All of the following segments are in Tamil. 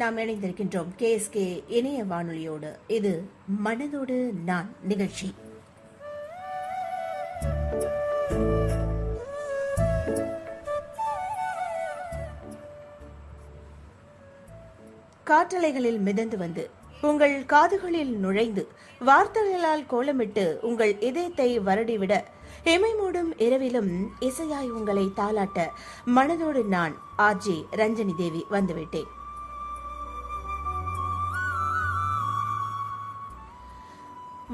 நாம் இணைந்திருக்கின்றோம் கேஎஸ்கே இணைய வானொலியோடு. இது மனதோடு நான் நிகழ்ச்சி. காற்றலைகளில் மிதந்து வந்து உங்கள் காதுகளில் நுழைந்து வார்த்தைகளால் கோலமிட்டு உங்கள் இதயத்தை வருடிவிட இமை மூடும் இரவிலும் இசையாய் உங்களை தாளாட்ட மனதோடு நான் ஆர்ஜே ரஞ்சனி தேவி வந்துவிட்டேன்.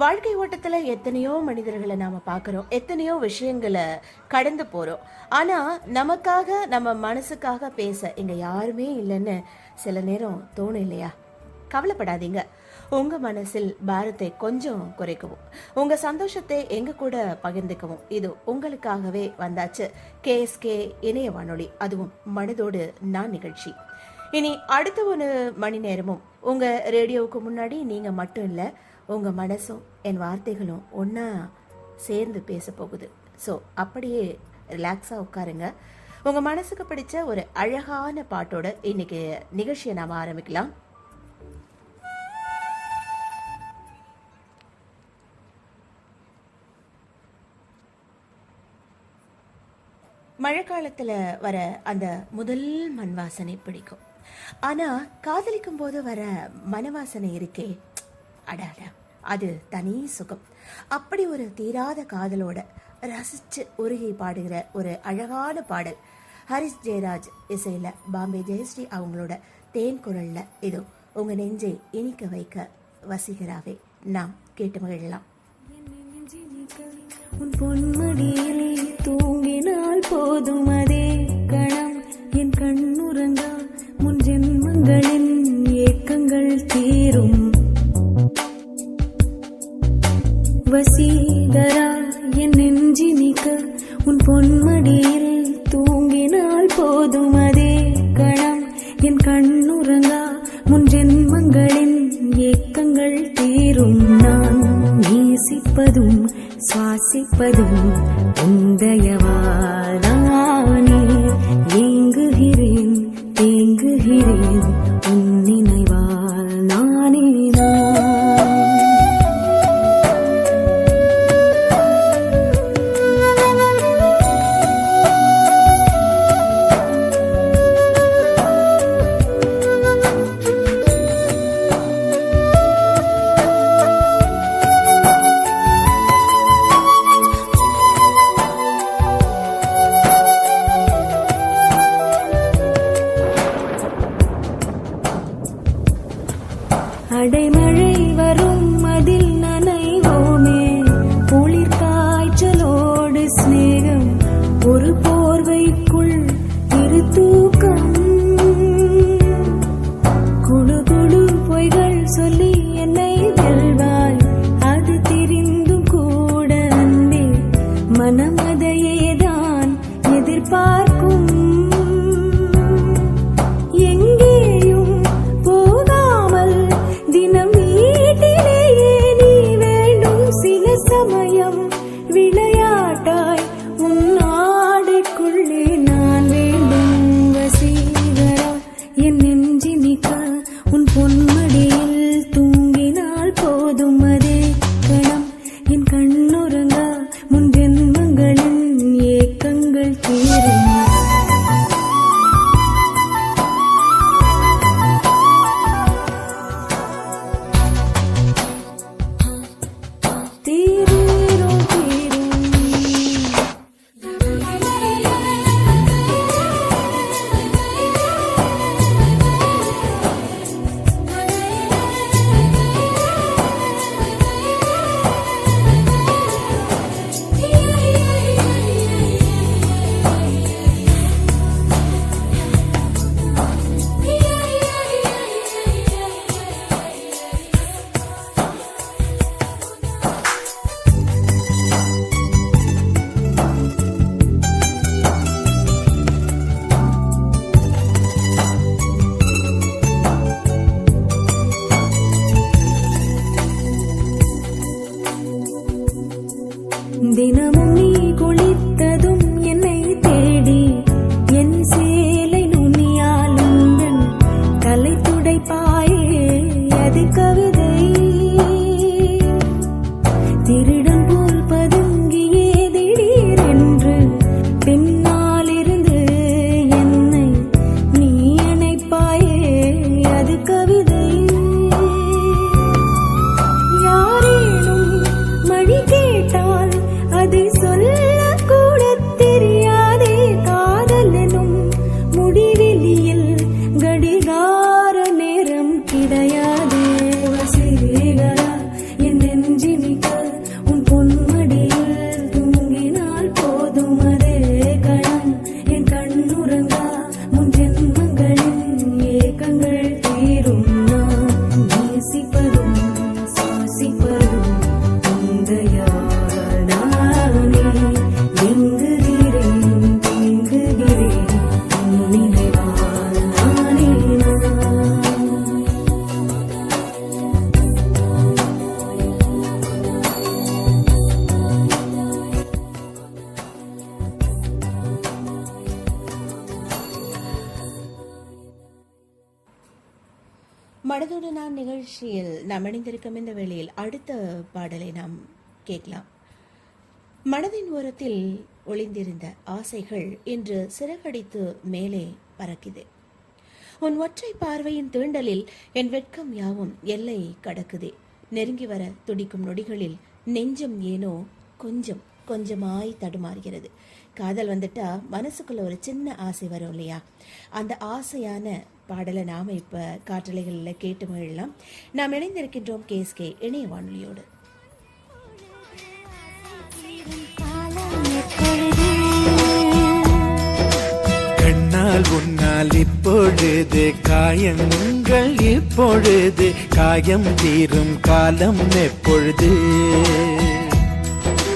வாழ்க்கை ஓட்டத்துல எத்தனையோ மனிதர்களை நாம பாக்குறோம், எத்தனையோ விஷயங்களை கடந்து போறோம். ஆனா நமக்காக, நம்ம மனசுக்காக பேச இங்க யாருமே இல்லைன்னு சில நேரம் தோணும் இல்லையா? கவலைப்படாதீங்க. உங்க மனசில் பாரத்தை கொஞ்சம் குறைக்கவும், உங்க சந்தோஷத்தை எங்க கூட பகிர்ந்துக்கவும் இது உங்களுக்காகவே வந்தாச்சு கேஎஸ்கே இணைய வானொலி, அதுவும் மனதோடு நான் நிகழ்ச்சி. இனி அடுத்த 1 மணி நேரமும் உங்க ரேடியோவுக்கு முன்னாடி நீங்க மட்டும் இல்ல, உங்க மனசும் என் வார்த்தைகளும் ஒன்னா சேர்ந்து பேச போகுது. ஸோ அப்படியே ரிலாக்ஸா உட்காருங்க. உங்க மனசுக்கு பிடிச்ச ஒரு அழகான பாட்டோட இன்னைக்கு நிகழ்ச்சியை நாம ஆரம்பிக்கலாம். மழைக்காலத்துல வர அந்த முதல் மண் வாசனை பிடிக்கும். ஆனா காதலிக்கும் போது வர மனவாசனை இருக்கே, அடாடா, அது தனி சுகம். அப்படி ஒரு தீராத காதலோட ரசிச்சு உருகி பாடுகிற ஒரு அழகான பாடல். ஹரிஸ் ஜெயராஜ் இசையில பாம்பே ஜெயஸ்ரீ அவங்களோட தேன் குரல்ல இதோ உங்க நெஞ்சை இனிக்க வைக்க வசீகராவே நாம் கேட்டு மகிழலாம். உன் பொன்மடியிலே தூங்கினால் போதும் அதே கணம் என் கண்ணுறங்கா முன் ஜென்மங்களின் ஏக்கங்கள் தீரும். வசீகரா என் நெஞ்சினிக்க உன் பொன்மடியில் தூங்கினால் போதும் அதே கணம் என் கண்ணுறங்கா முன் ஜென்மங்களின் ஏக்கங்கள் தீரும். நான் நேசிப்பதும் சுவாசிப்பதும் உந்தயவாதானே, ஏங்குகிறேன் தேங்குகிறேன் உன் நினைவால் நானே நான். அடைமழை வரும் அதில் நனைவோமே, குளிர் காய்ச்சலோடு சிநேகம், ஒரு போர்வைக்குள் இரு தூக்கம். குடு குடு பொய்கள் சொல்லி என்னை வெல்வாய், அது தெரிந்தும் கூட அன்பே மனம் அதையேதான் எதிர்பார்க்கும். எங்கேயும் போகாமல் தினம் வீட்டிலே படைப்பாயே அது கவிதை. திருடன் போல் பதுங்கியே திடீரென்று பின்னாலிருந்து என்னை நீ அணைப்பாயே அது கவிதை. யாரேனும் மணி கேட்டால் அதை சொல்லக்கூட தெரியாதே. காதல் எனும் முடிவெளியில் கடிகார நேரம் கிடையாதே. வசீகரா என் நெஞ்சினிக்க உன் பொன்மடியில் தூங்கினால் போதும் அதே கணம் என் கண்ணுறங்கா முன் ஜென்மங்களின் ஏக்கங்கள் தீரும். நான் நேசிப்பதும் சுவாசிப்பதும் உந்தையால் நானே. எங்குகிறேன் தேங்குகிறேன் உன் நினைவால் நானே நான். மனதோடு நான் நிகழ்ச்சியில் நாம் இணைந்திருக்கும் இந்த வேளையில் அடுத்த பாடலை நாம் கேட்கலாம். மனதின் ஓரத்தில் ஒளிந்திருந்த ஆசைகள் இன்று சிறகடித்து மேலே பறக்குது. உன் ஒற்றை பார்வையின் தீண்டலில் என் வெட்கம் யாவும் எல்லை கடக்குதே. நெருங்கி வர துடிக்கும் நொடிகளில் நெஞ்சம் ஏனோ கொஞ்சம் கொஞ்சமாய் தடுமாறுகிறது. காதல் வந்துட்டா மனசுக்குள்ள ஒரு சின்ன ஆசை வரும் இல்லையா? அந்த ஆசையான பாடலை நாம இப்ப காற்றலைகளில் கேட்டு மகிழலாம். நாம் இணைந்திருக்கின்றோம் கேஎஸ்கே இணைய வானொலியோடு. கண்ணால் உன்னால் இப்பொழுது காயங்கள் இப்பொழுது காயம் தீரும் காலம் எப்பொழுது?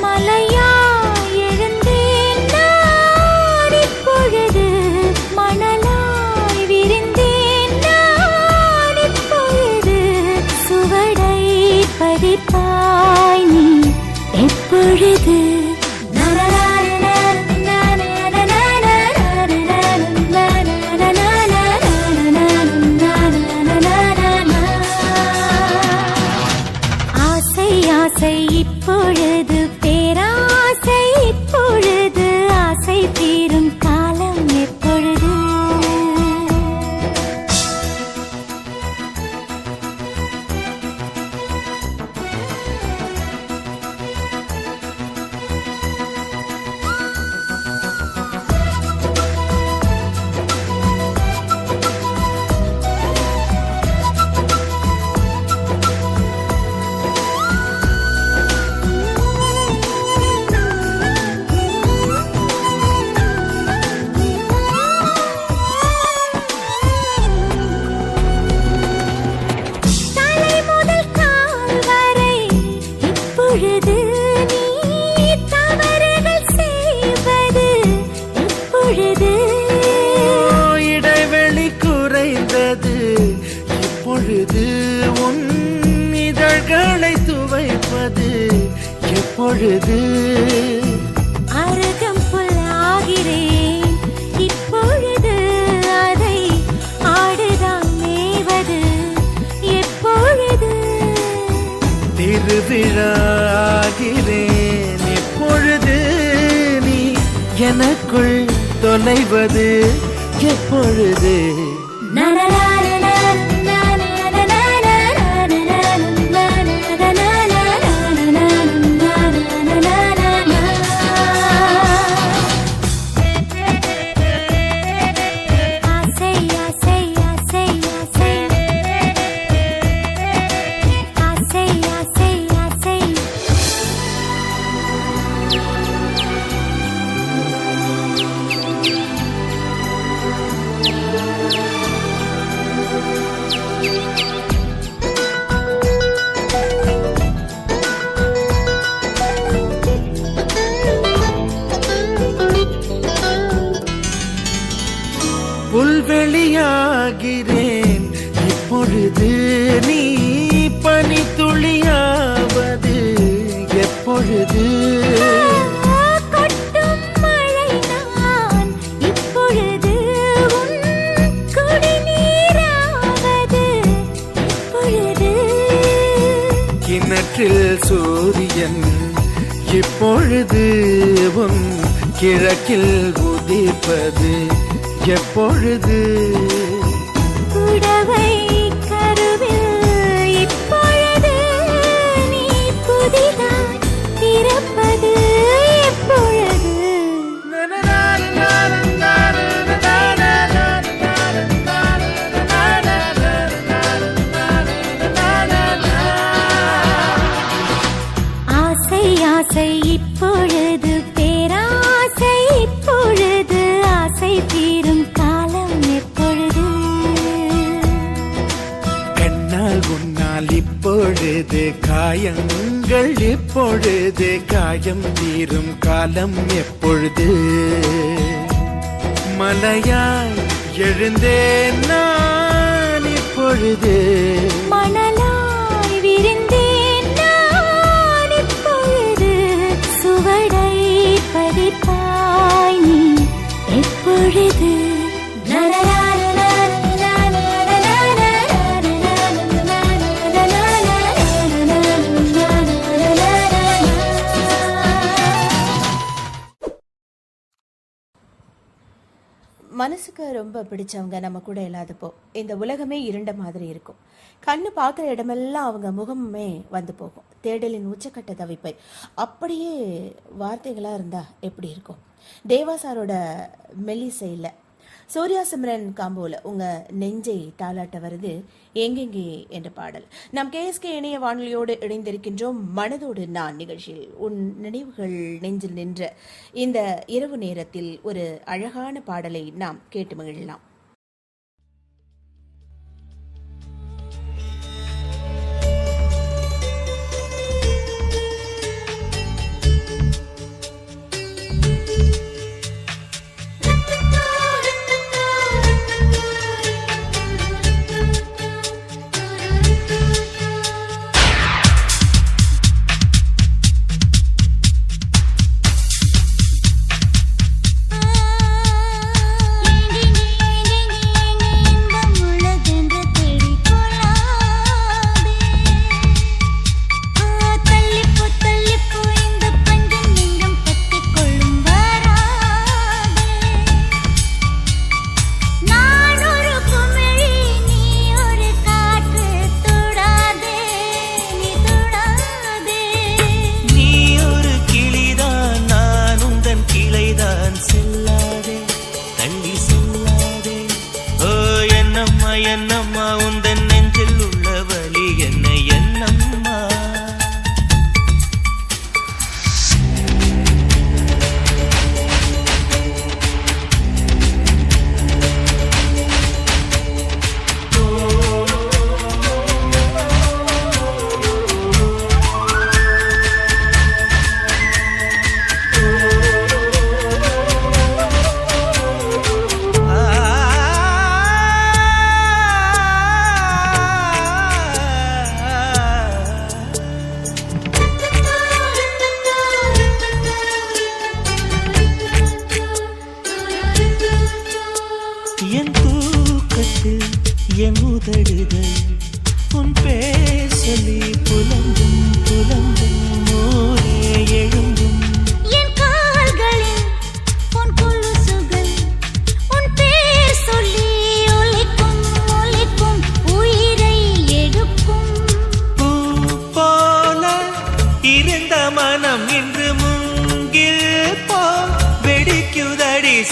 மலையா எழுந்தேன் நான் இப்பொழுது, மணலாய் விரிந்தேன் நான் இப்பொழுது. சுவடை பதிப்பாய் நீ எப்பொழுது? ஆசை ஆசை இப்பொழுது பேராசை இப்பொழுது ஆசை தீரும் காலம் எப்பொழுது? தலை முதல் கால் வரை இப்பொழுது நீ தவறுகள் செய்வது எப்பொழுது? இடைவெளி குறைந்தது இப்பொழுது. உன் இதழ்களை துவைப்பது எப்பொழுது? அருகம் புல்லாகிறேன் இப்பொழுது, அதை ஆடுதான் மேவது எப்பொழுது? திருவிழாகிறேன் இப்பொழுது. நீ எனக்குள் தொலைவது எப்பொழுது? ஆசை ஆசை ஆசை ஆசை ஆசை ஆசை ஆசை. புல்வெளியாகிறேன் இப்பொழுது. நீ பனித்துளியாவது எப்பொழுது? கொட்டும் மழை நான் இப்பொழுது, உன் குடிநீராவது கிணற்றில் சூரியன் இப்பொழுது உன் கிழக்கில் உதிப்பது எப்பொழுது? புடவை கருவில் இப்பொழுது நீ புதிதாய் திறப்பது எப்பொழுது? ஆசை ஆசை இப்பொழுது பேராசை இப்பொழுது ஆசை தீரும் காலம் எப்பொழுது? கண்ணால் உன்னால் இப்பொழுது காயங்கள் இப்பொழுது காயம் தீரும் காலம் எப்பொழுது? மலையாய் எழுந்தேன் நான் இப்பொழுது, மணலாய் விரிந்தேன் நான் இப்பொழுது, சுவடை பதிப்பாய் நீ எப்பொழுது? மனசுக்கு ரொம்ப பிடிச்சவங்க நம்ம கூட இல்லாதப்போ இந்த உலகமே இருண்ட மாதிரி இருக்கும். கண்ணு பார்க்குற இடமெல்லாம் அவங்க முகமே வந்து போகும். தேடலின் உச்சக்கட்ட தவிப்பை அப்படியே வார்த்தைகளாக இருந்தால் எப்படி இருக்கும்? தேவாசாரோட மெல்லிசையில் சூர்யா சிம்ரன் காம்போல உங்கள் நெஞ்சை தாளாட்ட வருது எங்கெங்கே என்ற பாடல். நாம் கேஎஸ்கே இணைய வானொலியோடு இணைந்திருக்கின்றோம். மனதோடு நான் நிகழ்ச்சியில் உன் நினைவுகள் நெஞ்சில் நின்ற இந்த இரவு நேரத்தில் ஒரு அழகான பாடலை நாம் கேட்டு மகிழலாம்.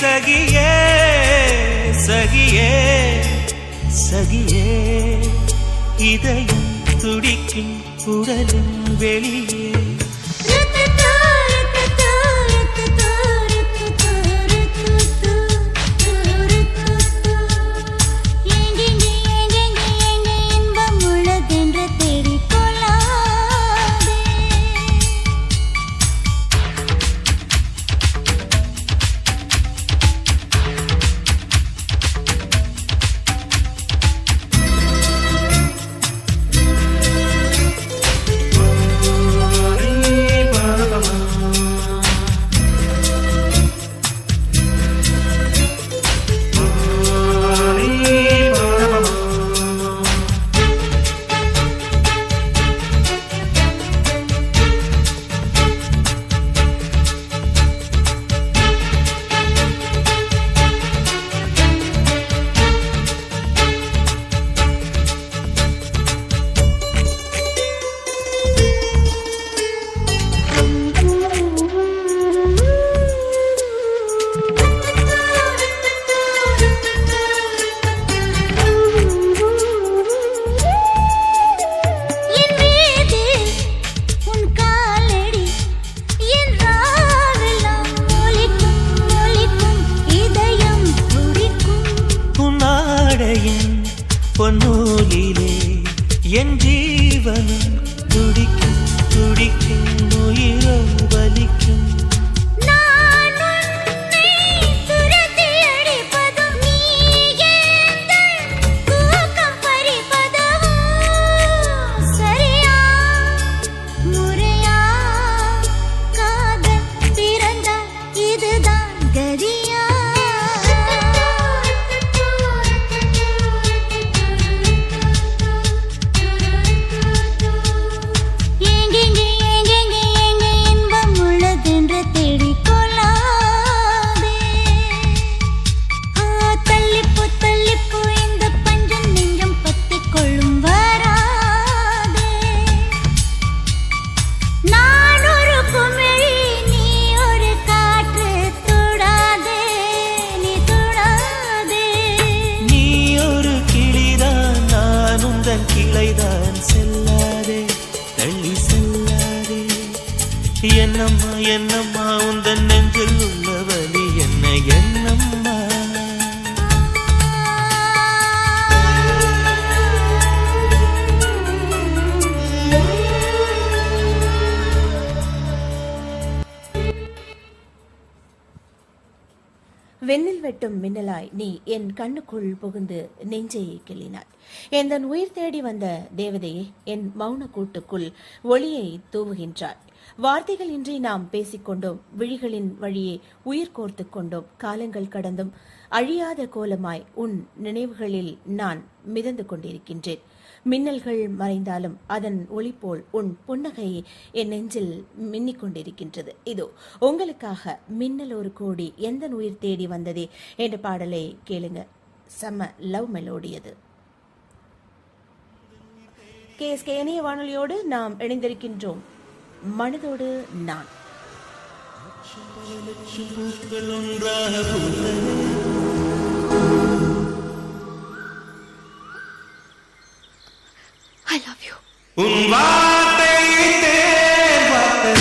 சகியே சகியே சகியே இதயம் துடிக்கும் உடலின் வெளியே நொடியிலே என் ஜீவனும் துடிக்கும் துடிக்கும் உயிரோ வலிக்கும். நான் உன்னை துரத்தி அடிப்பதும் நீ எந்தன் தூக்கம் பறிப்பதும் சரியா முறையா? காதல் பிறந்தால் இதுதான் கதியா? ஏங்கெங்கே ஏங்கெங்கே ஏங்க இன்பம் உள்ளதென்று தேடிக் கொள்ளாதே. தள்ளிப்போ இந்த பஞ்சம் நெஞ்சம் பத்திக் கொள்ளும் வராதே. நான் ஒரு குமிழி நீ ஒரு காற்று, தொடாதே நீ தொடாதே. நீ ஒரு கிளிதான் நான் உந்தன் கிளைதான், செல்லாதே தள்ளி செல்லாதே. என்னம்மா என்னம்மா உந்தன் நெஞ்சில் உள்ள வலி என்ன என்னம்மா? வெண்ணில் வெட்டும் மின்னலாய் நீ என் கண்ணுக்குள் புகுந்து நெஞ்சை கிள்ளினாய். எந்தன் உயிர் தேடி வந்த தேவதையே, என் மௌன கூட்டுக்குள் ஒளியை தூவுகின்றாய். வார்த்தைகள் இன்றி நாம் பேசிக்கொண்டோம், விழிகளின் வழியே உயிர் கோர்த்து கொண்டோம். காலங்கள் கடந்தும் அழியாத கோலமாய் உன் நினைவுகளில் நான் மிதந்து கொண்டிருக்கின்றேன். மின்னல்கள் மறைந்தாலும் அதன் ஒளி போல் உன் புன்னகை என் நெஞ்சில் மின்னிக் கொண்டிருக்கின்றது. இதோ உங்களுக்காக மின்னல் ஒரு கோடி எந்த உயிர் தேடி வந்ததே என்ற பாடலை கேளுங்க. செம்ம லவ் மெலோடி அது. KSK இணைய வானொலியோடு நாம் இணைந்திருக்கின்றோம். மனதோடு நான். I love you. உன் வார்த்தை தேன் வார்த்தை.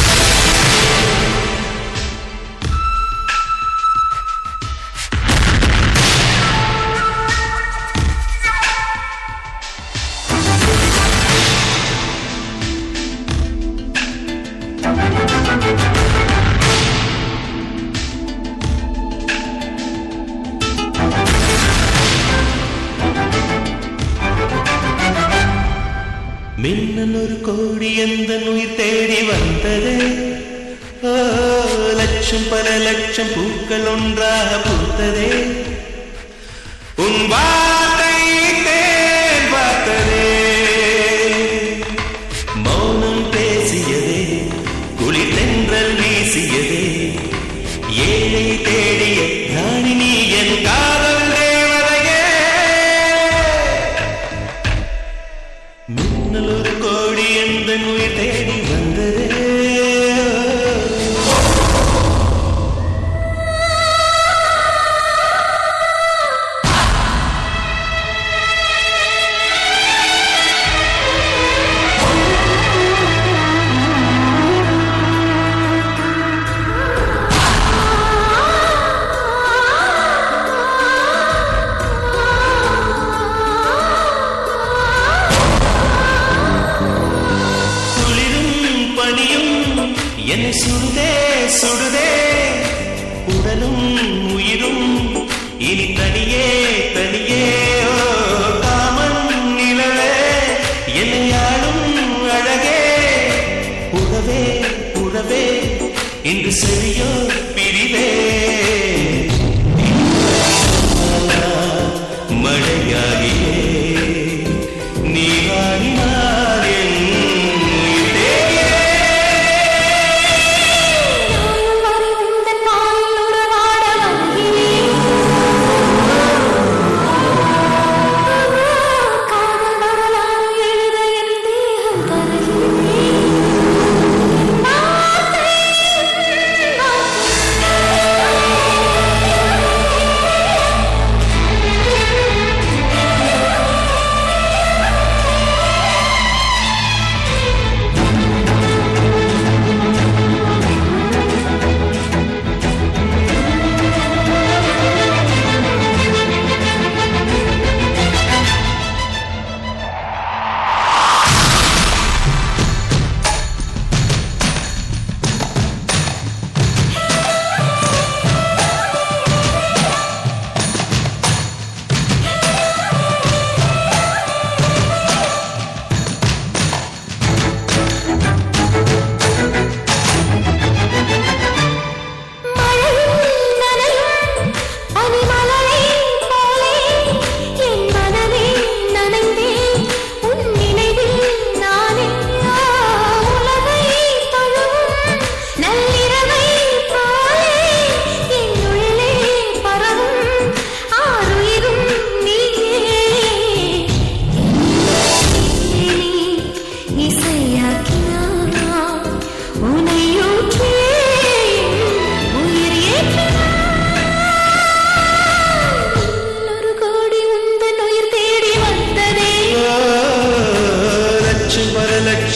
மின்னல் ஒரு கோடி எந்த உயிர் தேடி வந்ததே. ஓ, லட்சம் பல லட்சம் பூக்கள் ஒன்றாக பூத்ததே. உன் வார்த்தை தேன் பார்த்ததே. மௌனம் பேசியதே, குளிர் தென்றல் வீசியதே. ஏழை தேடிய ராணி நீ என் காதல் தேவதையே. மின்னல் ஒரு கோடி எந்த உயிர் தேடி வந்ததே. என்னை சுடுதே சுடுதே உடலும் உயிரும் இனி தனியே தனியே. ஓ காமன் நிலவே என்னை ஆளும் அழகே. உறவே உறவே இன்று சரியோ பிரிவே. மழையாகியே நீ வாடினார் என்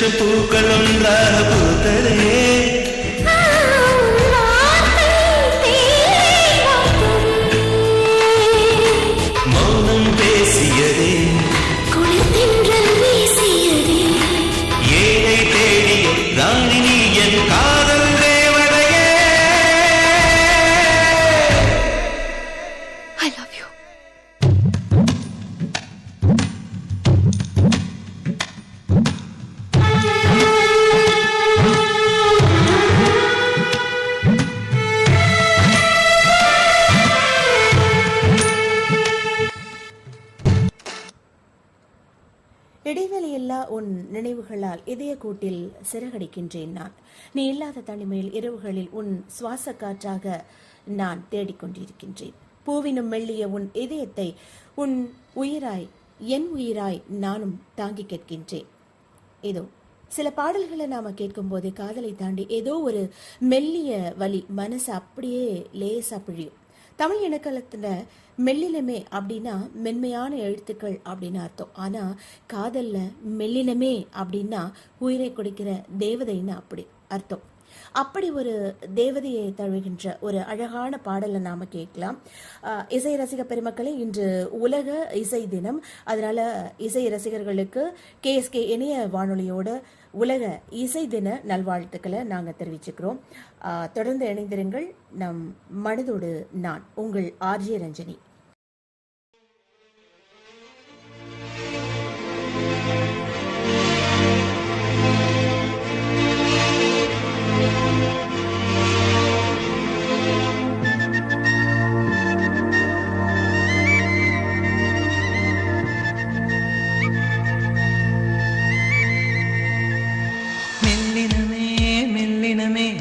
லட்சம் பூக்கள் ஒன்றாக பூத்ததே. மௌனம் பேசியதே, ஏழை தேடிய ராணினி என் காதல் தேவதையே. I love you. இடைவெளியில்லா உன் நினைவுகளால் இதய கூட்டில் சிறகடிக்கின்றேன் நான். நீ இல்லாத தனிமையில் இரவுகளில் உன் சுவாச காற்றாக நான் தேடிக்கொண்டிருக்கின்றேன். பூவினும் மெல்லிய உன் இதயத்தை உன் உயிராய் என் உயிராய் நானும் தாங்கி கேட்கின்றேன். இதோ சில பாடல்களை நாம கேட்கும்போது காதலை தாண்டி ஏதோ ஒரு மெல்லிய வலி மனசு அப்படியே லேசா பிழியும். தமிழ் இனக்கலத்துல மெல்லினமே அப்படின்னா மென்மையான எழுத்துக்கள் அப்படின்னு அர்த்தம். ஆனா காதல்ல மெல்லினமே அப்படின்னா உயிரை கொடுக்கிற தேவதைன்னு அப்படி அர்த்தம். அப்படி ஒரு தேவதையை தழுவுகின்ற ஒரு அழகான பாடலை நாம கேட்கலாம். இசை ரசிக பெருமக்களே, இன்று உலக இசை தினம். அதனால இசை ரசிகர்களுக்கு KSK இணைய வானொலியோட உலக இசை தின நல்வாழ்த்துக்களை நாங்கள் தெரிவிச்சுக்கிறோம். தொடர்ந்து இணைந்திருங்கள். நம் மனதோடு நான் உங்கள் RJ ரஞ்சனி.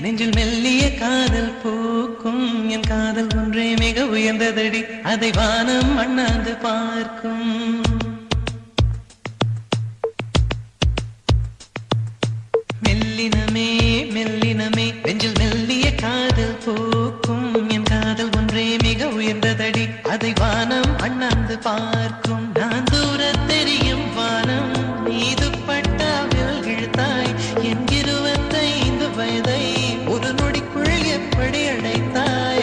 நெஞ்சில் மெல்லிய காதல் பூக்கும் என் காதல் ஒன்றே மிக உயர்ந்ததடி, அதை வானம் அண்ணாந்து பார்க்கும். மெல்லினமே மெல்லினமே நெஞ்சில் மெல்லிய காதல் பூக்கும் என் காதல் ஒன்றே மிக உயர்ந்ததடி, அதை வானம் அண்ணாந்து பார்க்கும். நான் தூர தெரியும் வானம் மீது பட்டாவில் இழுத்தாய் என் 25 வயதை ஒரு நொடிக்குள் எப்படி அடைத்தாய்.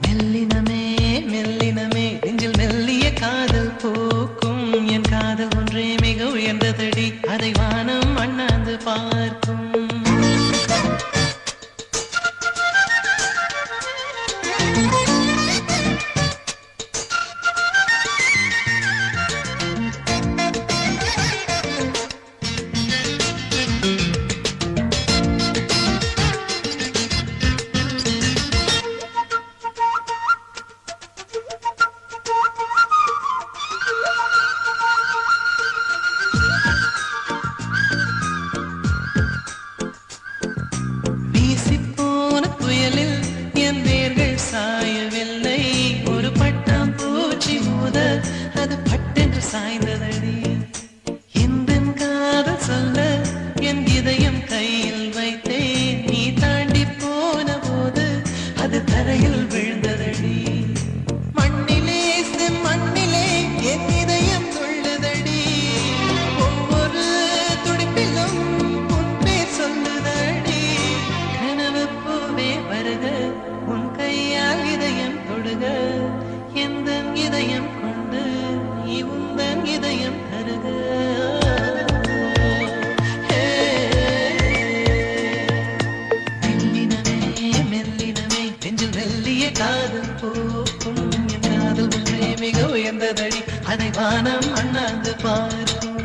மெல்லினமே மெல்லினமே நெஞ்சில் மெல்லிய காதல் பூக்கும் என் காதல் ஒன்றே மிக உயர்ந்ததடி, அதை வானம் அண்ணாந்து பார்க்கும். அதை வானம் அண்ணாந்து பார்க்கும்.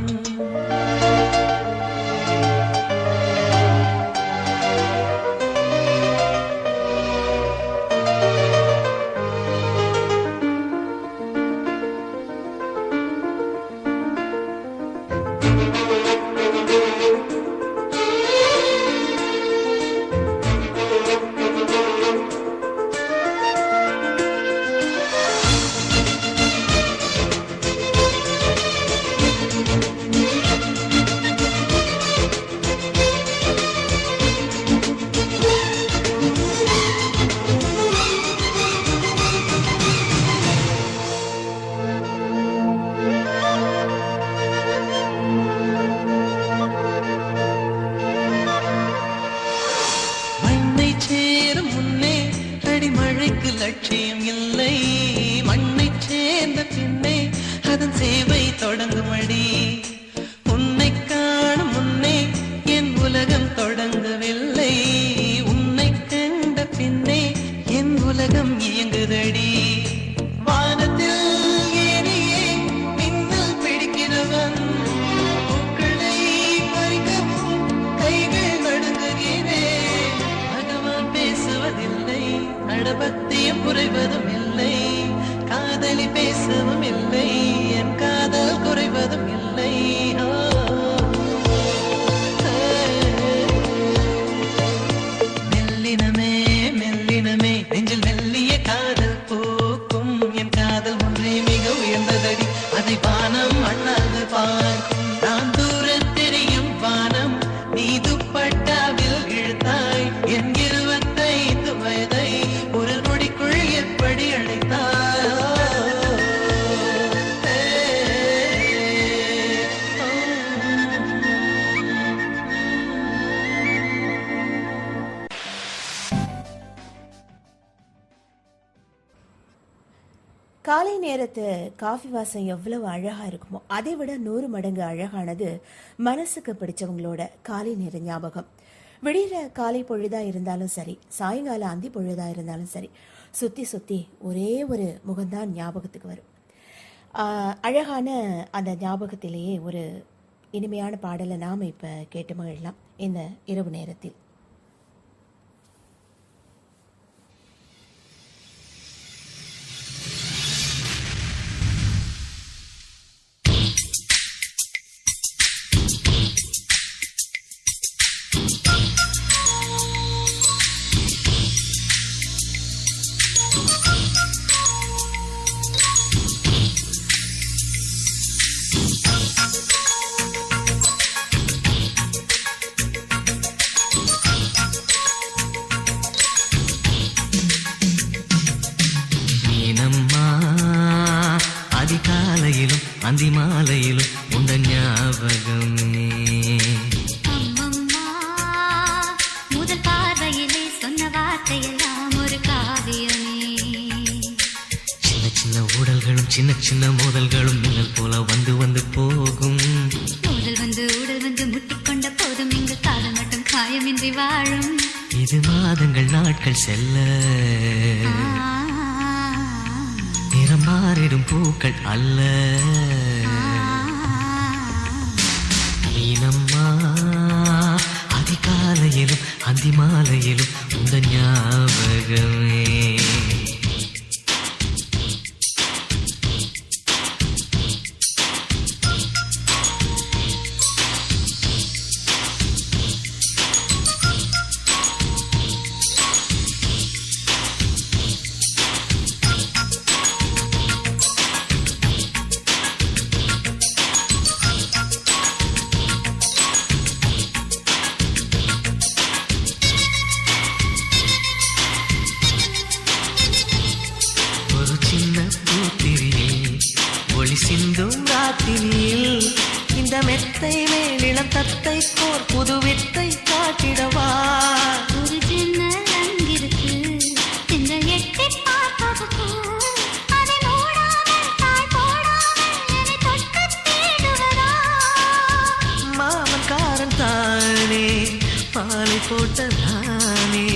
காதலி பேசவும் இல்லை, என் காதல் குறைவதும் இல்லை. ஓ, மெல்லினமே மெல்லினமே நெஞ்சில் மெல்லிய காதல் பூக்கும், என் காதல் ஒன்றே மிக உயர்ந்ததடி, அதை வானம் அண்ணாந்து பார்க்கும். நான் தூர தெரியும் வானம், நீ துப்பட்டாவில் இழுத்தாய் என் 25 வயதை ஒரு நொடிக்குள் எப்படி அழைத்தாய். காலை நேரத்து காஃபி வாசம் எவ்வளவு அழகா இருக்குமோ அதை விட 100 மடங்கு அழகானது மனசுக்கு பிடிச்சவங்களோட காலை நேர ஞாபகம். விடிகிற காலை பொழுதா இருந்தாலும் சரி, சாயங்கால அந்தி பொழுதா இருந்தாலும் சரி, சுத்தி சுத்தி ஒரே ஒரு முகம்தான் ஞாபகத்துக்கு வரும். அழகான அந்த ஞாபகத்திலேயே ஒரு இனிமையான பாடலை நாம் இப்போ கேட்டு மகிழலாம் இந்த இரவு நேரத்தில். அதிகாலையிலும் அந்தி மாலையிலும் உண்ட ஞாபகமே. அம்மம்மா, முதல் பார்வையிலே சொன்ன வார்த்தையெல்லாம் ஒரு காவியமே. சின்ன சின்ன ஊடல்களும் சின்ன சின்ன மோதல்களும் மின்னல் போல வந்து வந்து போகும். முதல் வந்து உடல் வந்து முட்டிக்கொண்ட போதும் இங்கு காதல் மட்டும் காயமின்றி வாழும். இது மாதங்கள் நாட்கள் செல்ல நிறம் மாறிடும் பூக்கள் அல்ல. மீனம்மா, அதிகாலையிலும் அந்தி மாலையிலும் உந்த ஞாபகமே. சிந்தும் ராத்திரியில் இந்த மெத்தை மேலிடம் தத்தை போர் புது வித்தை காட்டிடவா. ஒரு ஜன்னல் அங்கிருக்கு, திங்கள் எட்டி பார்ப்பதற்கு அதை மூடாமல் தாய் போடாமல் என்னை தொட்டு தேடுவதா. மாமன் காரன் தானே, பாலை போட்ட நானே,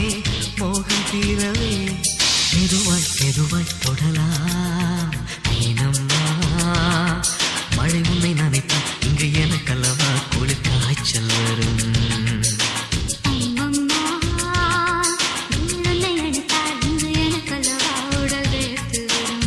மோகம் தீரவே மெதுவாய் மெதுவாய் தொடலாம். மீனம்மா, மழை உன்னை நினைத்தால் இங்கு எனக்கல்லவா குளிர் காய்ச்சல் வரும். அம்மம்மா, உன்னை அழைத்தால் இங்கு எனக்கல்லவா உடல் வேர்த்து வரும்.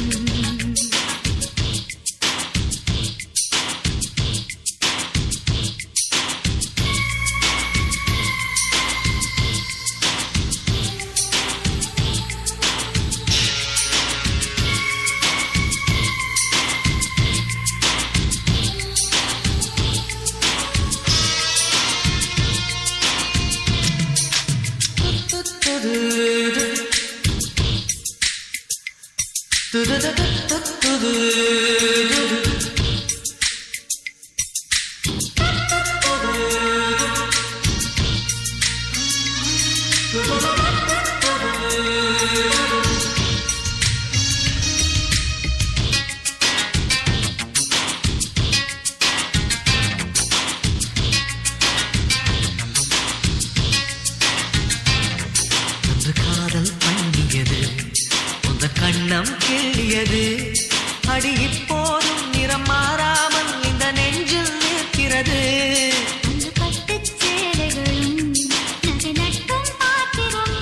காதல் பண்ணியது உந்த கண்ணம் கிள்ளியது. அடி இப்போதும் நிறம் மாறாமல் இந்த நெஞ்சில் நிற்கிறது. அந்த பட்டுச் சேலைகளும் நகை நட்டும் பாத்திரம்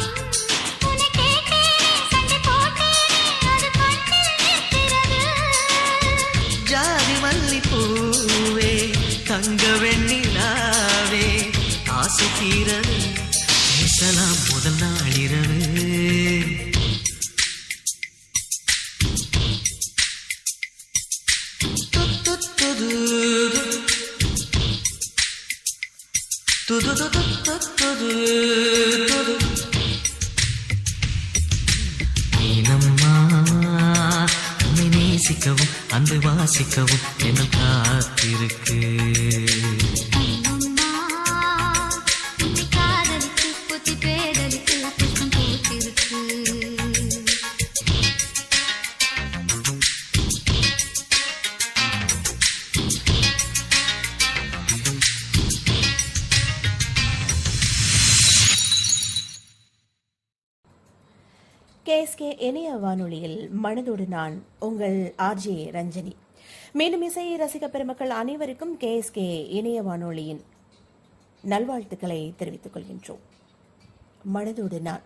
உன்னை கேட்டேனே, சண்டை போட்டேனே, அது கண்ணில் நிற்கிறது. இரவு பேசலாம் முதல் நாள் இரவு ஏனம்மா உன்னை நேசிக்கவும் அன்பை வாசிக்கவும் என்ன காத்திருக்கு அம்மம்மா, உன்னை காதலித்து புத்தி பேதலித்து புஷ்பம் பூத்திருக்கு. கேஎஸ்கே இணைய வானொலியில் மனதோடு நான் உங்கள் ஆர்ஜே ரஞ்சனி. மேலும் இசை ரசிக பெருமக்கள் அனைவருக்கும் கேஎஸ்கே இணைய வானொலியின் நல்வாழ்த்துக்களை தெரிவித்துக் கொள்கின்றோம். மனதோடு நான்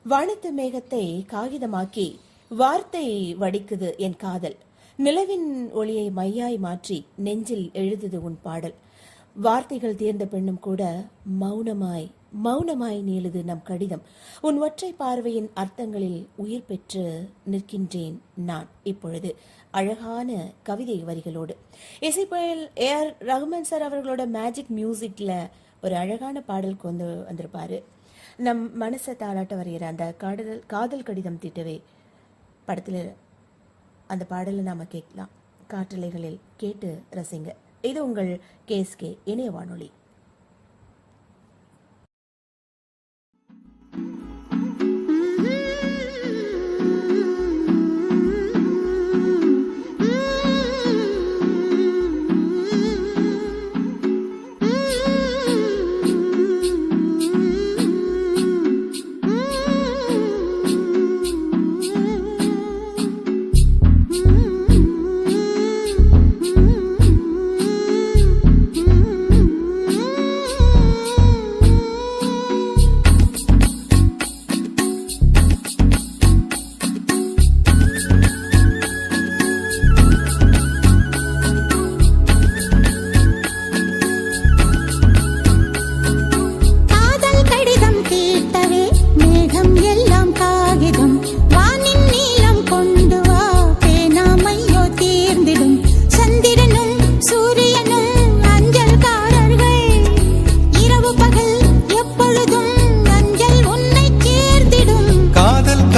வானத்து மேகத்தை காகிதமாக்கி வார்த்தை வடிக்குது என் காதல், நிலவின் ஒளியை மையாய் மாற்றி நெஞ்சில் எழுதுது உன் பாடல், வார்த்தைகள் தீர்ந்த பெண்ணும் கூட மௌனமாய் மௌனமாய் நீளுது நம் கடிதம், உன் ஒற்றை பார்வையின் அர்த்தங்களில் உயிர் பெற்று நிற்கின்றேன் நான் இப்பொழுது. அழகான கவிதை வரிகளோடு இசைப்புயல் ஏஆர் ரஹ்மான் சார் அவர்களோட மேஜிக் மியூசிக்ல ஒரு அழகான பாடல் கொண்டு வந்திருப்பாரு. நம் மனசை தாளாட்ட வரைகிற அந்த காதல் கடிதம் தீட்டவே படத்தில் அந்த பாடலை நாம கேட்கலாம். காற்றலைகளில் கேட்டு ரசிங்க. இது உங்கள் கேஎஸ்கே இணைய வானொலி.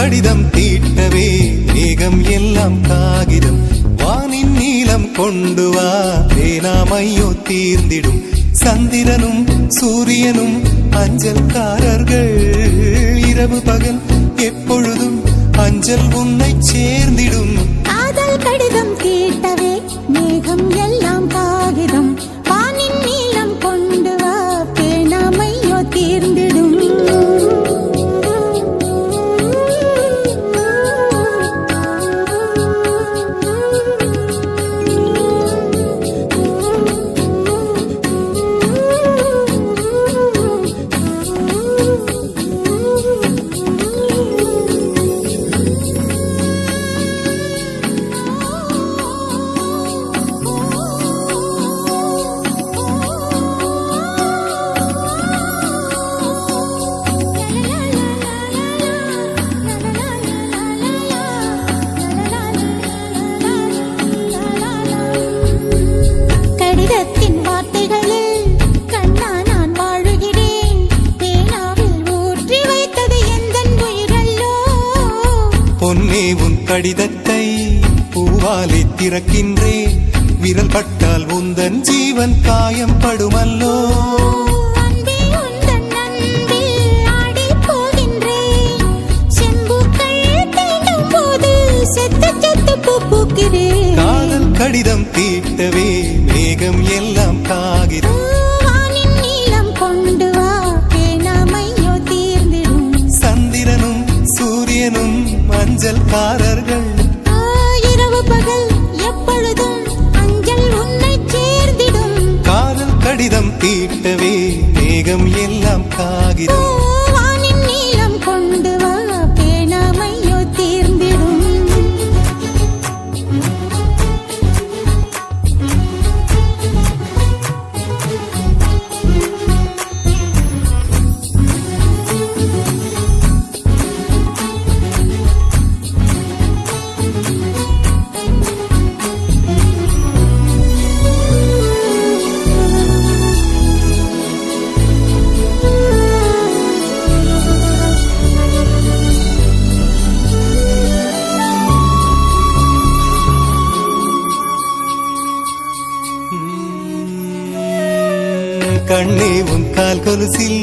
கடிதம் தீட்டவே மேகம் எல்லாம் காகிதம் வானின் நீலம் கொண்டு வா பேனாமையோ தீர்ந்திடும் சந்திரனும் சூரியனும் அஞ்சல்காரர்கள் இரவு பகல் எப்பொழுதும் அஞ்சல் உன்னை சேர்ந்திடும் காதல் கடிதம் தீட்டவே மேகம் எல்லாம் காகிதம் வானின் நீலம் கொண்டு வா பேனாமையோ தீர்ந்திடும் கடிதத்தை பூவாலை திறக்கின்றேன் விரல் பட்டால் உந்தன் ஜீவன் காயம் படுமல்லோ காதல் கடிதம் தீட்டவே மேகம் எல்லாம் காகிதம் நீளம் கொண்டு வா பேனாமையோ தீர்ந்திடும் சந்திரனும் சூரியனும் அஞ்சல்காரர்கள் இரவு பகல் எப்பொழுதும் அஞ்சல் உன்னை சேர்ந்திடும் காதல் கடிதம் தீட்டவே மேகம் எல்லாம் காகிதம் வானின் நீளம் கொண்டு வா பேனாமையோ தீர்ந்திடும் கண்ணே உன் கால் கொலுசில்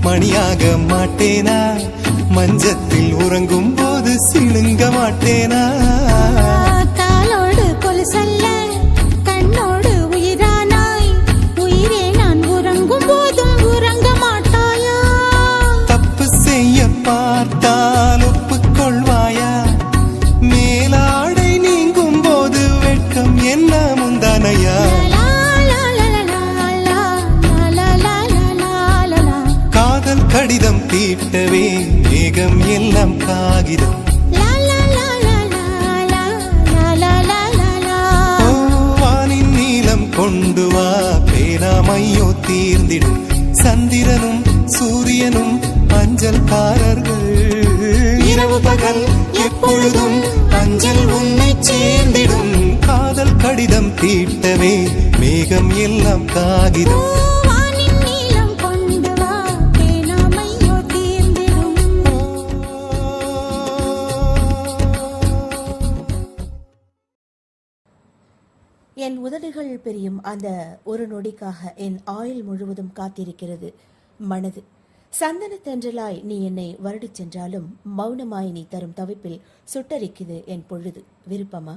மணியாக மாட்டேனா, மஞ்சத்தில் உறங்கும் போது சிணுங்க மாட்டேனா. காலோடு கொலுசல்ல கண்ணோடு உயிரானாய், உயிரே நான் உறங்கும் போதும் உறங்க மாட்டாயா? தப்பு செய்ய பார்த்தால் ஒப்புக்கொள்வாயா? மேலாடை நீங்கும் போது வெட்கம் என்ன முந்தானையா? காதல் கடிதம் தீட்டவே மேகம் எல்லாம் காகிதம். ஓ, வானின் நீலம் கொண்டு வா, பேனாமையோ தீர்ந்திடும். சந்திரனும் சூரியனும் அஞ்சல்காரர்கள், இரவு பகல் எப்பொழுதும் அஞ்சல் உன்னை சேர்ந்திடும். காதல் கடிதம் தீட்டவே மேகம் எல்லாம் காகிதம். என் உதடுகள் பிரியும் அந்த ஒரு நொடிக்காக என் ஆயுள் முழுவதும் காத்திருக்கிறது மனது. சந்தன தென்றலாய் நீ என்னை வருடிச் சென்றாலும் மௌனமாய் நீ தரும் தவிப்பில் சுட்டரிக்குது என் பொழுது. விருப்பமா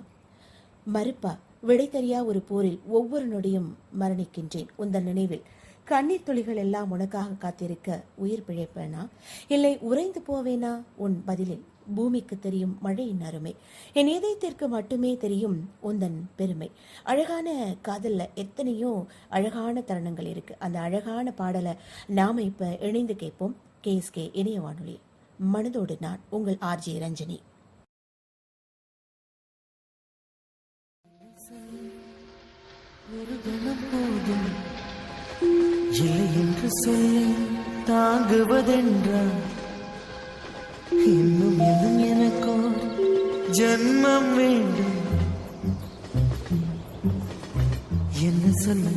மறுப்பா? விடை தெரியா ஒரு போரில் ஒவ்வொரு நொடியும் மரணிக்கின்றேன் உந்தன் நினைவில். கண்ணீர் துளிகள் எல்லாம் உனக்காக காத்திருக்க உயிர் பிழைப்பேனா, இல்லை உறைந்து போவேனா உன் பதிலில்? பூமிக்கு தெரியும் மழையின் அருமை, என் இதயத்திற்கு மட்டுமே தெரியும் உந்தன் பெருமை. அழகான காதல்ல எத்தனையோ அழகான தருணங்கள் இருக்கு. அந்த அழகான பாடலை நாம இப்ப இணைந்து கேட்போம். KSK இணைய வானொலி மனதோடு நான் உங்கள் RJ ரஞ்சனி. ஒரு கணம் போதும் இல்லை என்று சொல்லி தாங்குவதென்றால் இன்னும் இன்னும் எனக்கோ ஜன்மம் வேண்டும். என்ன சொல்ல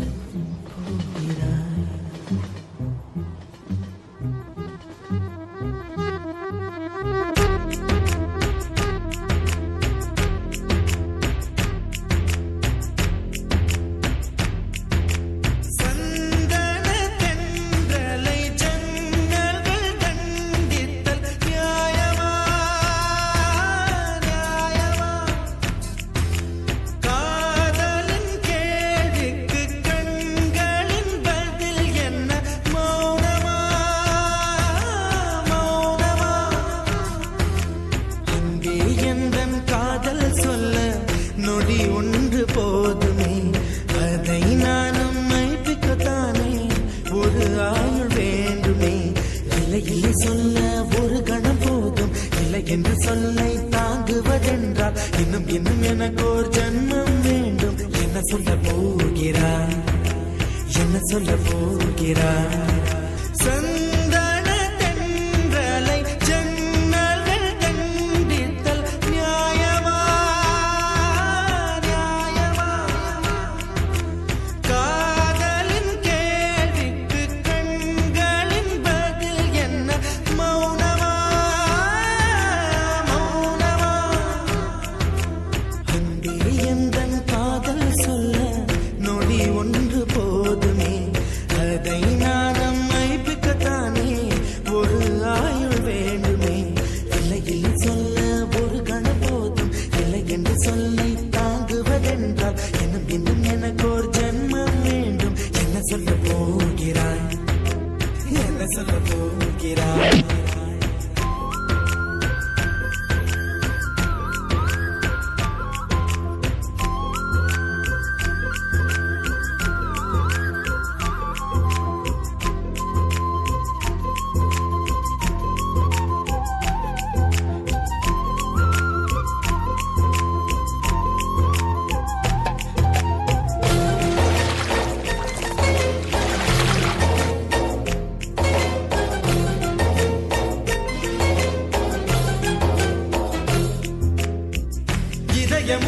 போகிறாய்?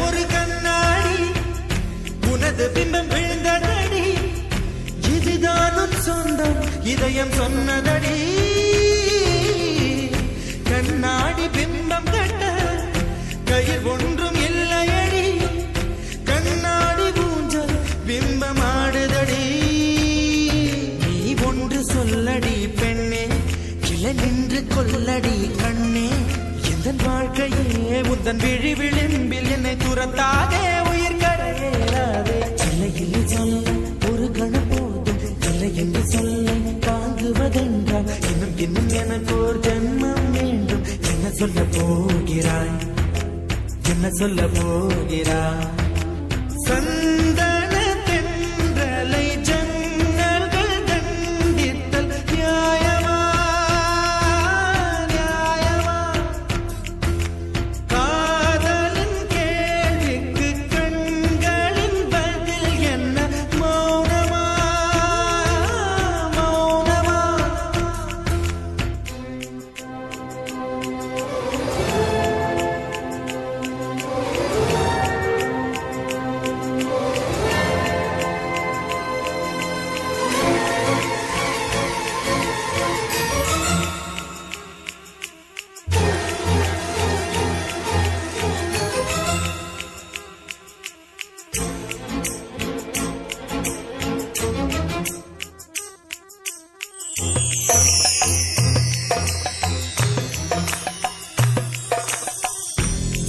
ஒரு கண்ணாடி உனது பிம்பம் விழுந்ததடி, இதுதானும் சொந்தம் இதயம் சொன்னதடி. கண்ணாடி பிம்பம் கட்ட கையில் ஒன்றும் இல்லையடி, கண்ணாடி ஊஞ்சல் பிம்பம் ஆடுதடி. புறத்தாகே உயிர் கரையேறாதே. இல்லை இல்லை சொல்ல ஒரு கணம் போதும், இல்லை என்று சொல்ல தாங்குவதென்றால் இன்னும் இன்னும் எனக்கு ஒரு ஜென்மம் வேண்டும். என்ன சொல்ல போகிறாய், என்ன சொல்ல போகிறாய்? சந்தன தென்றலை ஜன்னல்கள் தண்டித்தல் நியாயமா, நியாயமா? காதலின் கேள்விக்கு கண்களின் பதில் என்ன? மௌனமா, மௌனமா?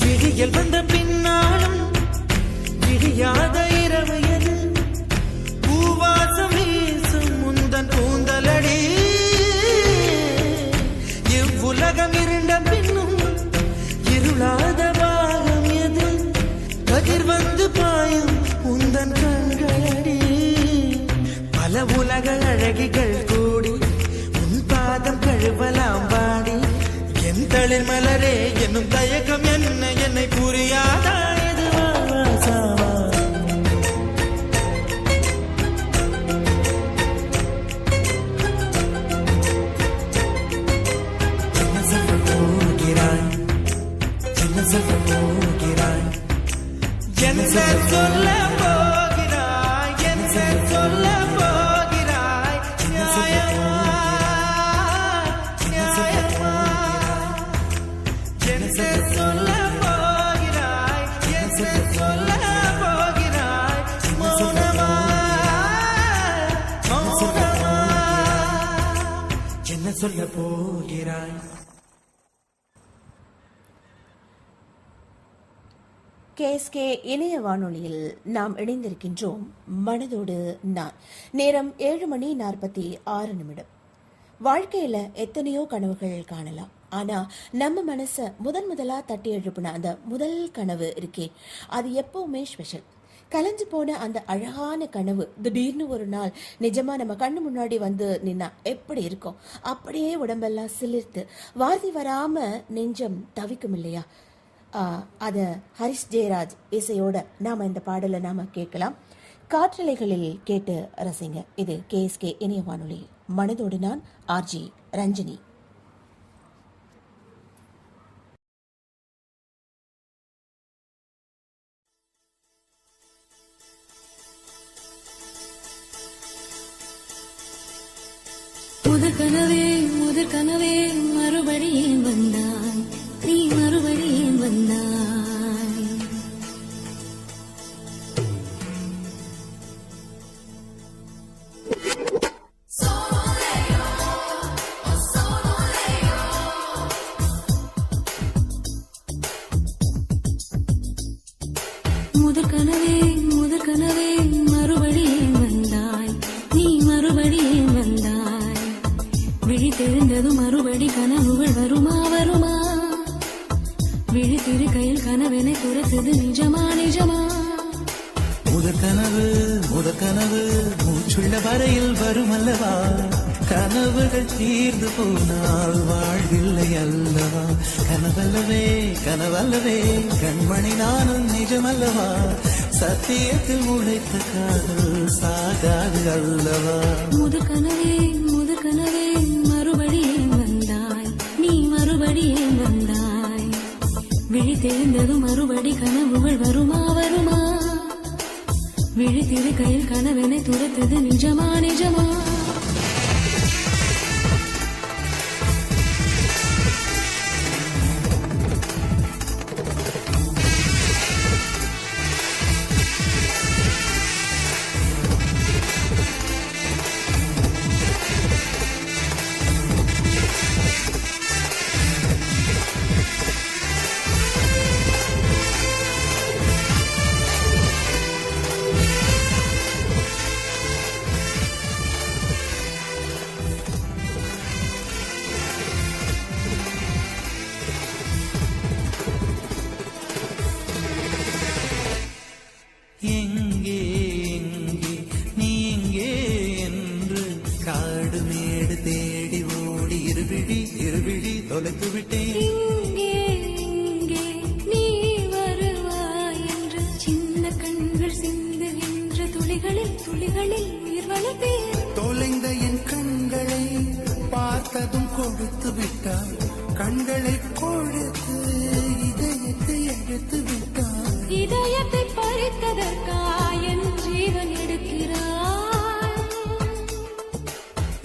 விடியல் வந்த பின்னாலும் விடியாத இரவு எது? பூவாசம் வீசும் முந்தன் கூந்தலடி. இவ்வுலகம் இருண்ட பின்னும் இருளாத பாகம் எது? கதிர் வந்து பாயும் உந்தன் கண்களடி. பல உலக அழகிகள் கூடி உன் பாதம் கழுவலாம் பாடி. என் தளிர் மலரே என்னும் தயக்கம் என்ன, என்னை புரியாதா? இது வாசாவா? என்ன சொல்ல போகிறாய், என்ன சொல்ல போகிறாய்? என்ன சொல்ல போகிறாய், என்ன சொல்ல போகிறாய்? நியாயமா, நியாயமா? என்ன சொல்ல போகிறாய், என்ன சொல்ல போகிறாய்? மௌனமா, மௌனமா? என்ன சொல்ல போகிறாய்? கேஎஸ்கே இணைய வானொலியில் நாம் இணைந்திருக்கின்றோம். மனதோடு நான். நேரம் 7:46. வாழ்க்கையில எத்தனையோ கனவுகள் காணலாம். ஆனா நம்ம மனச முதலா தட்டி எழுப்பின அந்த முதல் கனவு இருக்கே, அது எப்பவுமே ஸ்பெஷல். கலைஞ்சு போன அந்த அழகான கனவு திடீர்னு ஒரு நாள் நிஜமா நம்ம கண்ணு முன்னாடி வந்து நின்னா எப்படி இருக்கும்? அப்படியே உடம்பெல்லாம் சிலிர்த்து வார்த்தை வராம நெஞ்சம் தவிக்கும் இல்லையா? அத ஹரிஷ் ஜெயராஜ் இசையோட நாம இந்த பாடலை நாம கேட்கலாம். காற்றலைகளில் கேட்டு ரசிங்க. இது கேஎஸ்கே இணைய வானொலி. மனதோடு நான், ஆர்ஜி ரஞ்சினி. முதற் கனவே மறுபடியும் வந்தாய், நீ மறுபடியும் வந்தாய். முதற் கனவே மறுபடியும் வந்தாய், நீ மறுபடியும் வந்தாய். விழித்தெழுந்ததும் மறுபடி கனவுகள் வருமா வருமா? விழித்திரு கையில் கனவெனை துரத்தது நிஜமா நிஜமா? முதற்கனவு மூச்சுள்ள வரையில் வரும் அல்லவா? கனவுகள் தீர்ந்து போனால் வாழ்வில்லை அல்லவா? கனவல்லவே கண்மணி நானும் நிஜமல்லவா? சத்தியத்தில் உழைத்த காதல் சாகாது அல்லவா? முதற்கனவே மறுபடியும் வந்தாய், நீ மறுபடியும் வந்தாய். விழித்தெழுந்ததும் மறுபடி கனவுகள் வருமா வருமா? விழித்திரு கையில் கனவெனை துரத்தது நிஜமா நிஜமா? எங்கே எங்கே நீ எங்கே என்று காடு மேடு தேடி ஓடி இருவிழி தொலைத்து விட்டேன். இங்கே இங்கே நீ வருவாய் என்று சின்ன கண்கள் சிந்துகின்ற துளிகளில் உயிர் வளர்த்தேன். தொலைந்த என் கண்களை பார்த்ததும் கொடுத்து விட்டார், கண்களை கொடுத்து இதயத்தை எடுத்து விட்டார். இதயத்தை பறித்ததற்காய் என் ஜீவன் எடுக்கிறாய்.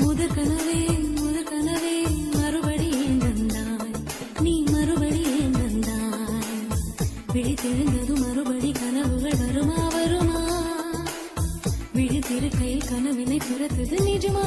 முதற்கனவே மறுபடியும் தந்தாய், நீ மறுபடியும் தந்தாய். விழித்தெழுந்ததும் மறுபடி கனவுகள் வருமா விழித்திருக்கையில் கனவினை துரத்துது நிஜமா.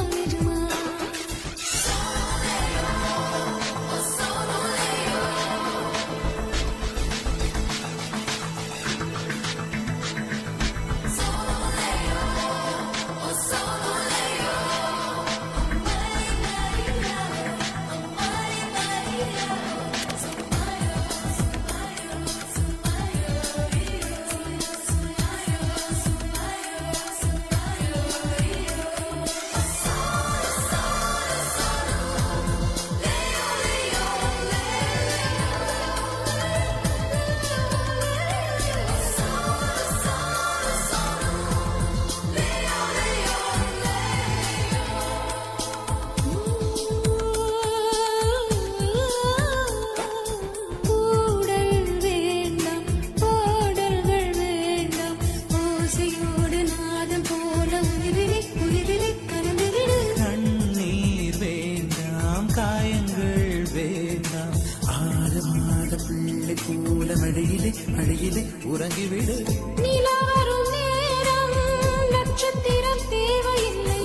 மடியிலே உறங்கிவிடு. நிலா வரும் நேரம் நட்சத்திரம் தேவையில்லை,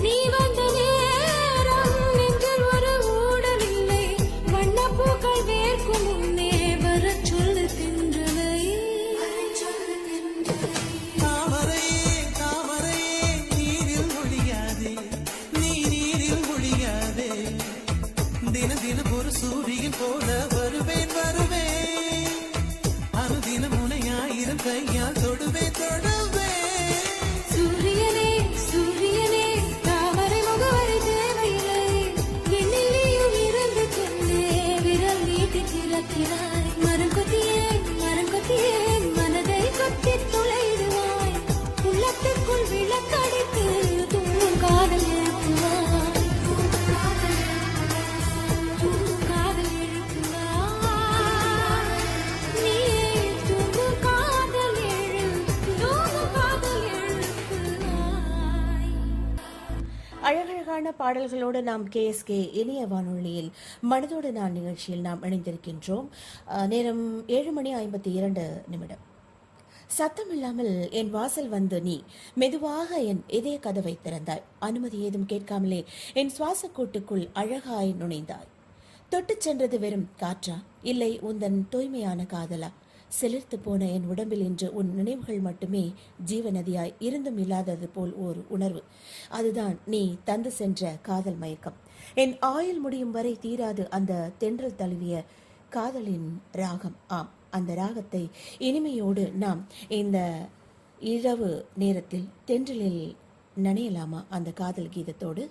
நீ வந்த நேரம் நெஞ்சில் ஒரு ஊடல் இல்லை. வண்ணப்பூக்கள் வேர்க்கும் முன்னே வரச் சொல்லு தென்றலை. தாமரையே நீரில் ஒழியாதே, நீரில் ஒழியாதே. தினம் ஒரு சூரியன் போல வருவேன். அனுதினம் உன்னை 1000 கையால் தொடுவே. சூரியனே தாமரை முகவரி தேவையில்லை, என்னில் நீயும் இருந்து கொண்டே விரல் நீட்டி திறக்கிறாய். மரம் கொத்தியே மனதை கொத்தி துளையிடுவாய். உள்ளத்திற்குள் விளக்கடித்து தூங்கும் காதல் எழுப்புவாய். அழகழகான பாடல்களோடு நாம் KSK இணைய வானொலியில் மனதோடு நான் நிகழ்ச்சியில் நாம் இணைந்திருக்கின்றோம். நேரம் 7:52. சத்தமில்லாமல் என் வாசல் வந்து நீ மெதுவாக என் இதய கதவை திறந்தாய். அனுமதி ஏதும் கேட்காமலே என் சுவாச கூட்டுக்குள் அழகாய் நுழைந்தாய். தொட்டுச் சென்றது வெறும் காற்றா, இல்லை உந்தன் தூய்மையான காதலா? செலிர்த்து போன என் உடம்பில் இன்று உன் நினைவுகள் மட்டுமே ஜீவநதியாய் இருந்தும் இல்லாதது போல் ஒரு உணர்வு. அதுதான் நீ தந்து சென்ற காதல் மயக்கம். என் ஆயுள் முடியும் வரை தீராது அந்த தென்றல் தழுவிய காதலின் ராகம். ஆம், அந்த ராகத்தை இனிமையோடு நாம் இந்த இரவு நேரத்தில் தென்றலில் நனையலாமா? அந்த காதல் கீதத்தோடு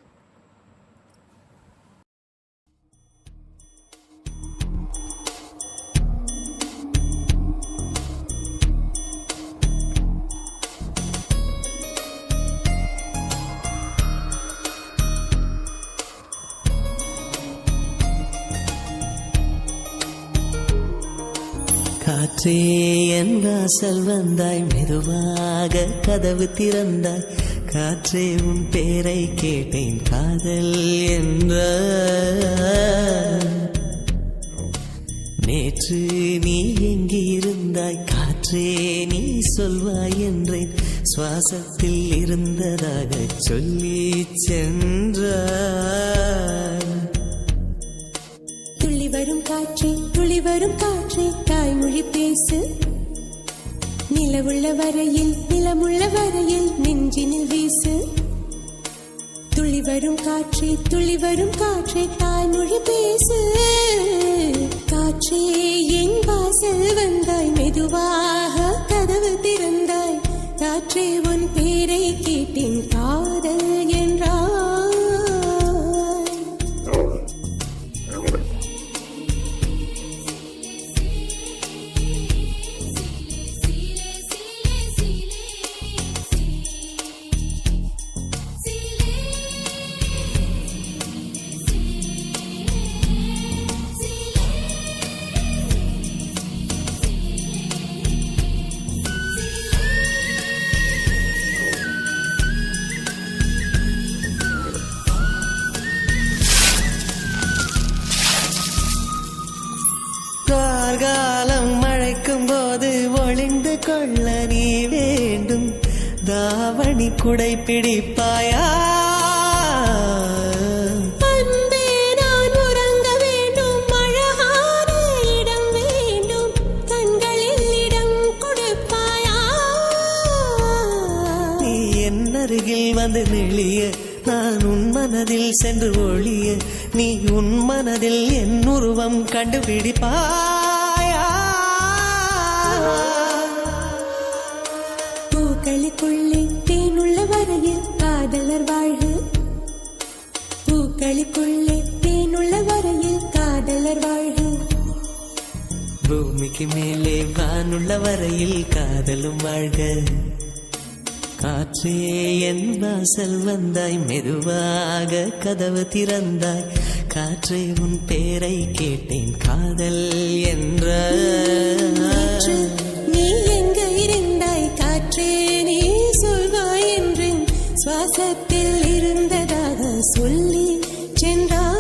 காற்றே என் வாசல் வந்தாய், மெதுவாக கதவு திறந்தாய். காற்றே உன் பேரை கேட்டேன், காதல் என்ற. நேற்று நீ எங்கிருந்தாய் காற்றே, நீ சொல்வாய் என்றேன். சுவாசத்தில் இருந்ததாக சொல்லி சென்றாய். துளி வரும் காற்றே தாய்மொழி பேசு. நிலமுள்ள வரையில் நெஞ்சினில் வீசு. துளி வரும் காற்றே தாய்மொழி பேசு. காற்றே என் வாசல் வந்தாய், மெதுவாக கதவு திறந்தாய். தெரிந்து கொள்ள நீ வேண்டும். தாவணி குடை பிடிப்பாயா? அன்பே நான் உறங்க வேண்டும், அழகான இடம் வேண்டும், கண்களில் இடம் கொடுப்பாயா? நீ என் அருகில் வந்து நெளிய, நான் உன் மனதில் சென்று ஒளிய, நீ உன் மனதில் என் உருவம் கண்டுபிடிப்பாயா? பூக்களுக்குள்ளே தேனுள்ள வரையில் காதலர் வாழ்க. பூக்களுக்குள்ளே தேனுள்ள வரையில் காதலர் வாழ்க. பூமிக்கு மேலே வானுள்ள வரையில் காதலும் வாழ்க. காற்றே என் வாசல் வந்தாய், மெதுவாக கதவு திறந்தாய். காற்றே உன் பேரை கேட்டேன், காதல் என்ற. காற்று, நீ எங்க இருந்தாய் காற்றே, நீ சொல்வாய் என்றேன். சுவாசத்தில் இருந்ததாக சொல்லி சென்றாய்.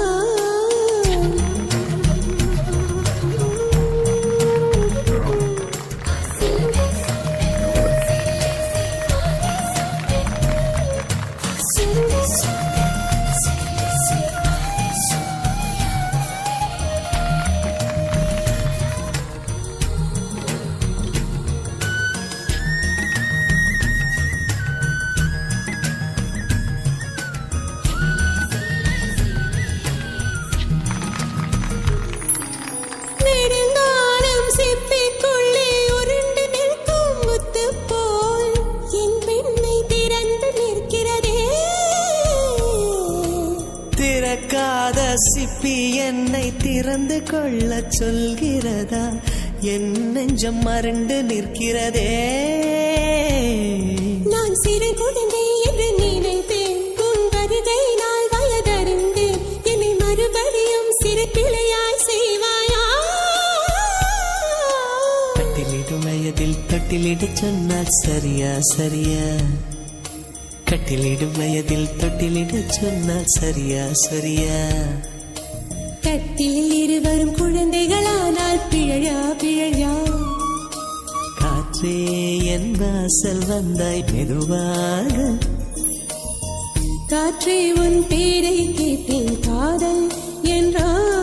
நெடுங்காலம் சிப்பிக்குள்ளே உருண்டு நிற்கும் முத்து போல் என் பெண்ணை திறந்து நிற்கிறதே. திறக்காத சிப்பி என்னை திறந்து கொள்ள சொல்கிறதா? என் நெஞ்சம் மறண்டு நிற்கிறதே. நான் சிறு குழந்தை என்று நினைத்தேன், உன் வருகை நாள் வயதறிந்தேன். என்னை மறுபடியும் சிறு பிள்ளையாய் செய்வாயா? கட்டிலிடும் வயதில் தொட்டிலிட சொன்னால் சரியா சரியா? கட்டிலிடும் வயதில் தொட்டிலிட சொன்னால் சரியா சரியா? கட்டிலில் இருவரும் குழந்தைகளானால் பிழையா பிழையா? காற்றே என் வாசல் வந்தாய், மெதுவாக. காற்றே உன் பேரை கேட்டேன், காதல் என்றாய்.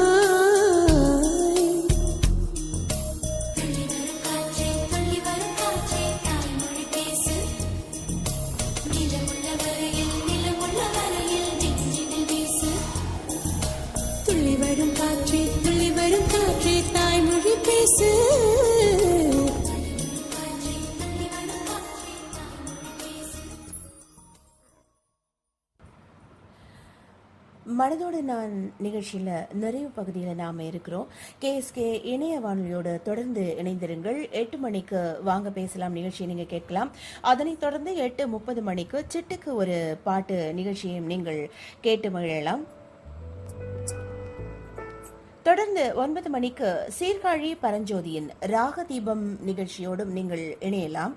துள்ளி வரும் காற்றே, துள்ளி வரும் காற்றே, தாய்மொழி பேசு. மனதோடு நான் நிகழ்ச்சியில் நிறைவு பகுதியில் நாம் இருக்கிறோம். கேஎஸ்கே இணைய வானொலியோடு தொடர்ந்து இணைந்திருங்கள். 8 மணிக்கு வாங்க பேசலாம் நிகழ்ச்சியை நீங்கள் கேட்கலாம். அதனைத் தொடர்ந்து 8:30 மணிக்கு சிட்டுக்கு ஒரு பாட்டு நிகழ்ச்சியையும் நீங்கள் கேட்டு மகிழலாம். தொடர்ந்து 9 மணிக்கு சீர்காழி பரஞ்சோதியின் ராகதீபம் நிகழ்ச்சியோடும் நீங்கள் இணையலாம்.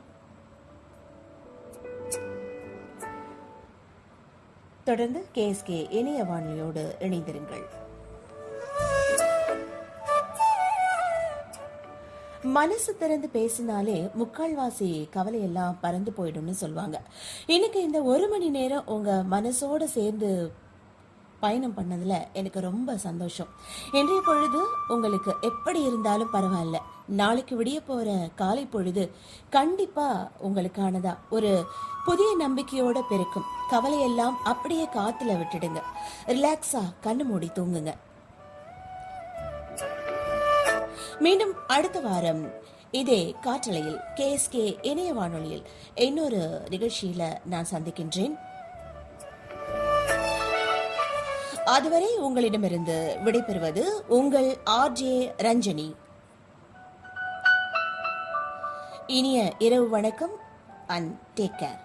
தொடர்ந்து கேஎஸ்கே இணைய வானொலியோடு இணைந்திருங்கள். மனசு திறந்து பேசினாலே முக்கால்வாசி கவலையெல்லாம் பறந்து போயிடும்னு சொல்லுவாங்க. இன்னைக்கு இந்த 1 மணி நேரம் உங்க மனசோட சேர்ந்து பயணம் பண்ணதுல எனக்கு ரொம்ப சந்தோஷம். இன்றைய பொழுது உங்களுக்கு எப்படி இருந்தாலும் பரவாயில்ல, நாளைக்கு விடிய போற காலை பொழுது கண்டிப்பா உங்களுக்கானதா ஒரு புதிய நம்பிக்கையோட பெருக்கும். கவலையெல்லாம் அப்படியே காத்துல விட்டுடுங்க. ரிலாக்ஸா கண்ணு மூடி தூங்குங்க. மீண்டும் அடுத்த வாரம் இதே காற்றலையில் கேஎஸ்கே இணைய வானொலியில் இன்னொரு நிகழ்ச்சியில நான் சந்திக்கின்றேன். அதுவரை உங்களிடமிருந்து விடைபெறுவது உங்கள் RJ ரஞ்சனி. இனிய இரவு வணக்கம் and take care.